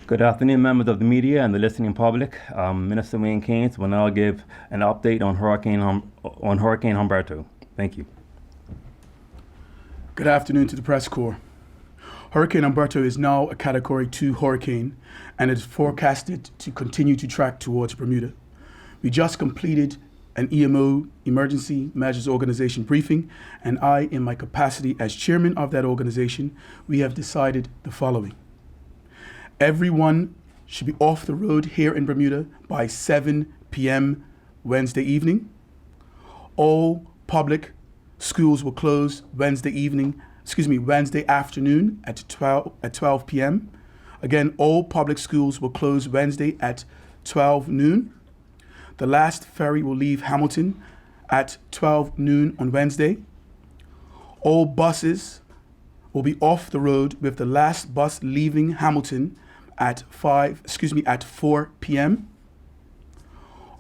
Good afternoon, members of the media and the listening public. Minister Wayne Caines will now give an update on Hurricane Humberto. Thank you. Good afternoon to the press corps. Hurricane Humberto is now a Category 2 hurricane and is forecasted to continue to track towards Bermuda. We just completed an EMO, Emergency Measures Organization briefing, and I, in my capacity as chairman of that organization, we have decided the following. Everyone should be off the road here in Bermuda by 7 p.m. Wednesday evening. All public schools will close Wednesday afternoon at 12 p.m. Again, all public schools will close Wednesday at 12 noon. The last ferry will leave Hamilton at 12 noon on Wednesday. All buses will be off the road with the last bus leaving Hamilton at 4 p.m.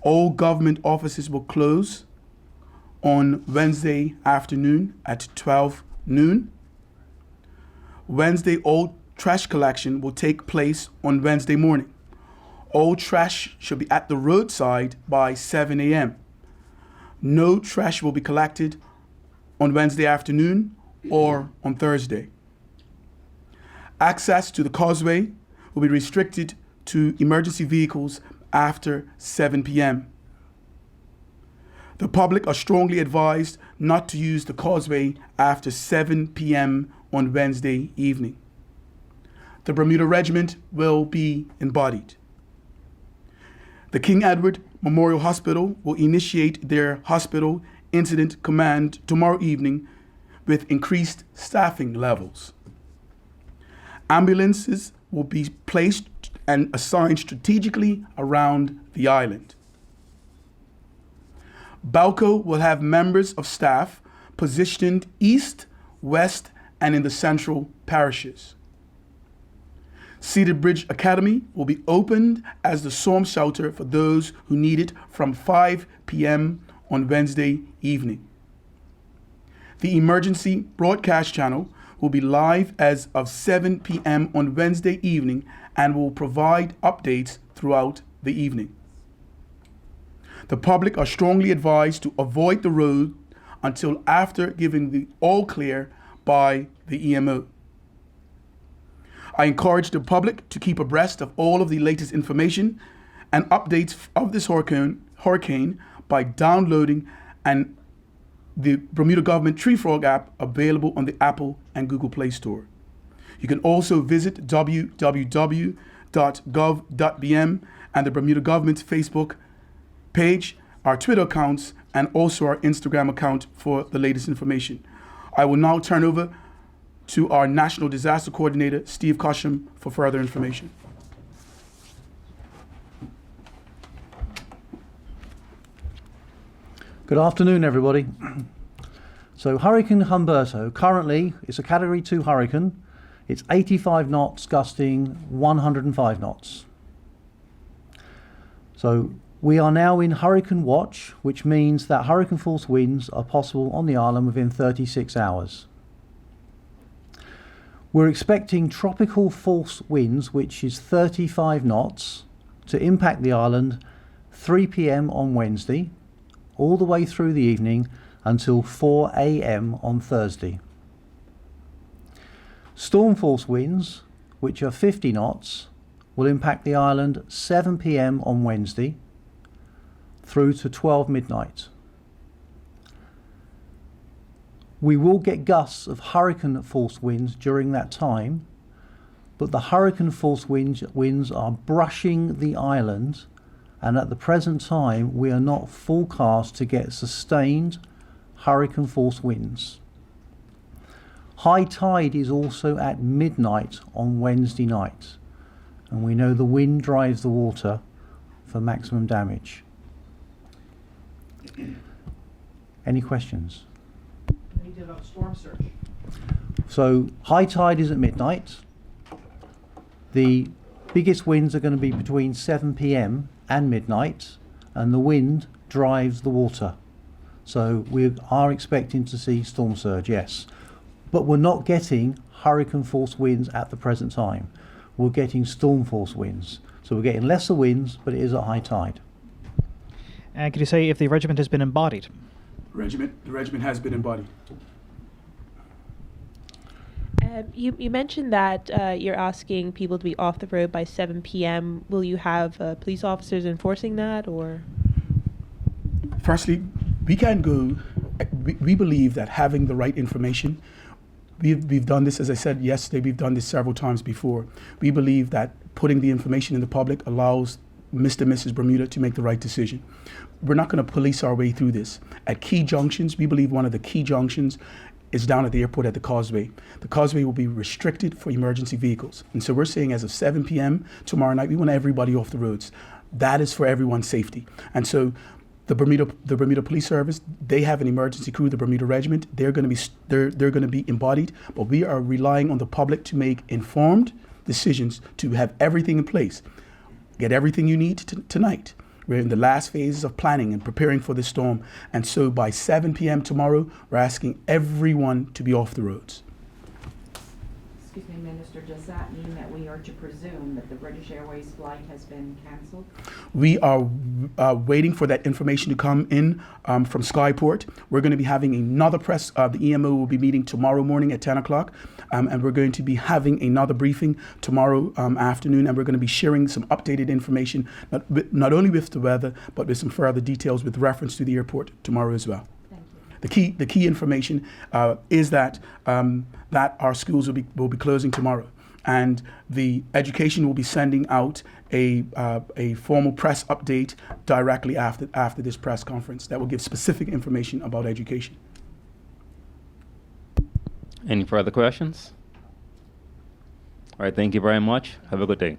All government offices will close on Wednesday afternoon at 12 noon. Wednesday, all trash collection will take place on Wednesday morning. All trash should be at the roadside by 7 a.m. No trash will be collected on Wednesday afternoon or on Thursday. Access to the causeway will be restricted to emergency vehicles after 7 p.m. The public are strongly advised not to use the causeway after 7 p.m. on Wednesday evening. The Bermuda Regiment will be embodied. The King Edward Memorial Hospital will initiate their hospital incident command tomorrow evening with increased staffing levels. Ambulances will be placed and assigned strategically around the island. Balco will have members of staff positioned east, west, and in the central parishes. Cedar Bridge Academy will be opened as the storm shelter for those who need it from 5 p.m. on Wednesday evening. The emergency broadcast channel will be live as of 7 p.m. on Wednesday evening and will provide updates throughout the evening. The public are strongly advised to avoid the road until after giving the all clear by the EMO. I encourage the public to keep abreast of all of the latest information and updates of this hurricane by downloading the Bermuda Government Tree Frog app available on the Apple and Google Play Store. You can also visit www.gov.bm and the Bermuda Government's Facebook page, our Twitter accounts, and also our Instagram account for the latest information. I will now turn over to our National Disaster Coordinator, Steve Cosham, for further information. Good afternoon, everybody. So Hurricane Humberto, currently it's a Category 2 hurricane. It's 85 knots, gusting 105 knots. So we are now in hurricane watch, which means that hurricane force winds are possible on the island within 36 hours. We're expecting tropical force winds, which is 35 knots, to impact the island 3 p.m. on Wednesday, all the way through the evening until 4 a.m. on Thursday. Storm force winds, which are 50 knots, will impact the island 7 p.m. on Wednesday through to 12 midnight. We will get gusts of hurricane force winds during that time, but the hurricane force winds are brushing the island, and at the present time we are not forecast to get sustained hurricane force winds. High tide is also at midnight on Wednesday night, and we know the wind drives the water for maximum damage. Any questions? About storm surge. So high tide is at midnight. The biggest winds are going to be between 7 p.m. and midnight, and the wind drives the water. So we are expecting to see storm surge, yes. But we're not getting hurricane force winds at the present time. we're getting storm force winds. So we're getting lesser winds, but it is at high tide. And could you say if the regiment has been embodied? The regiment has been embodied. You mentioned that you're asking people to be off the road by 7 p.m. Will you have police officers enforcing that, or? Firstly, we can go. We believe that having the right information. We've done this, as I said yesterday. We've done this several times before. We believe that putting the information in the public allows Mr. and Mrs. Bermuda to make the right decision. We're not going to police our way through this. At key junctions, we believe one of the key junctions is down at the airport at the Causeway. The Causeway will be restricted for emergency vehicles. And so we're saying as of 7 p.m. tomorrow night, we want everybody off the roads. That is for everyone's safety. And so the Bermuda Police Service, they have an emergency crew, the Bermuda Regiment. They're going to be embodied, but we are relying on the public to make informed decisions, to have everything in place. Get everything you need tonight. We're in the last phases of planning and preparing for the storm. And so by 7 p.m. tomorrow, we're asking everyone to be off the roads. Excuse me, Minister, does that mean that we are to presume that the British Airways flight has been cancelled? We are waiting for that information to come in from Skyport. We're going to be having another press. The EMO will be meeting tomorrow morning at 10 o'clock. And we're going to be having another briefing tomorrow afternoon. And we're going to be sharing some updated information, not only with the weather, but with some further details with reference to the airport tomorrow as well. Thank you. The key information is that that our schools will be closing tomorrow, and the education will be sending out a formal press update directly after this press conference that will give specific information about education. Any further questions? All right, thank you very much. Have a good day.